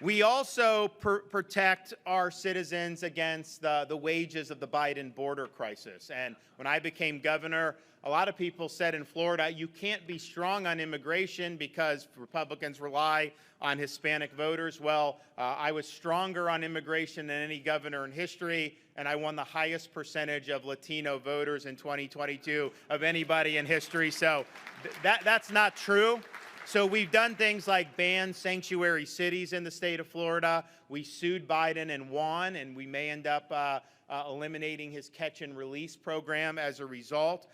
We also protect our citizens against the wages of the Biden border crisis. And when I became governor, a lot of people said in Florida, you can't be strong on immigration because Republicans rely on Hispanic voters. Well, I was stronger on immigration than any governor in history, and I won the highest percentage of Latino voters in 2022 of anybody in history. So that's not true. So we've done things like ban sanctuary cities in the state of Florida. We sued Biden and won, and we may end up eliminating his catch and release program as a result.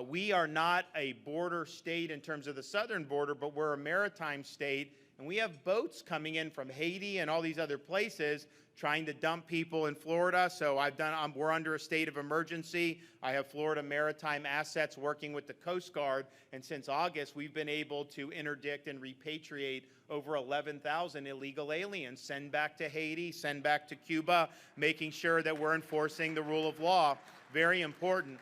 We are not a border state in terms of the southern border, but we're a maritime state, and we have boats coming in from Haiti and all these other places trying to dump people in Florida. So we're under a state of emergency. I have Florida maritime assets working with the Coast Guard, and since August, we've been able to interdict and repatriate over 11,000 illegal aliens, send back to Haiti, send back to Cuba, making sure that we're enforcing the rule of law. Very important.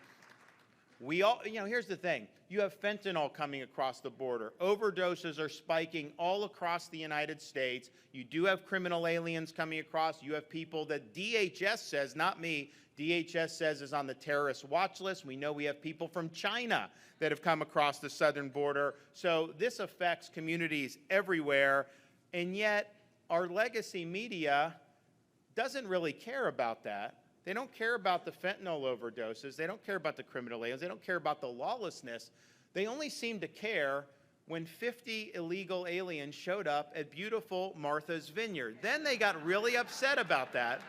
Here's the thing. You have fentanyl coming across the border. Overdoses are spiking all across the United States. You do have criminal aliens coming across. You have people that DHS says, not me, DHS says is on the terrorist watch list. We know we have people from China that have come across the southern border. So this affects communities everywhere. And yet our legacy media doesn't really care about that. They don't care about the fentanyl overdoses. They don't care about the criminal aliens. They don't care about the lawlessness. They only seem to care when 50 illegal aliens showed up at beautiful Martha's Vineyard. Then they got really upset about that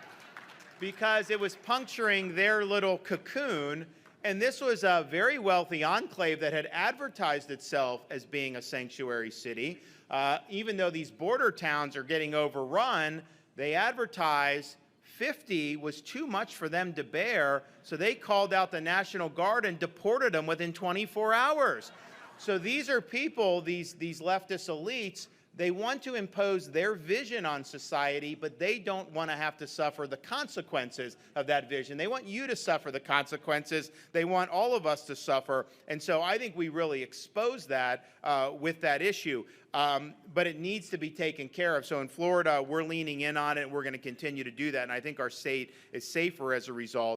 because it was puncturing their little cocoon. And this was a very wealthy enclave that had advertised itself as being a sanctuary city. Even though these border towns are getting overrun, they advertise 50 was too much for them to bear, so they called out the National Guard and deported them within 24 hours. So these are people, these leftist elites, they want to impose their vision on society, but they don't want to have to suffer the consequences of that vision. They want you to suffer the consequences. They want all of us to suffer. And so I think we really expose that with that issue. But it needs to be taken care of. So in Florida, we're leaning in on it, and we're going to continue to do that. And I think our state is safer as a result.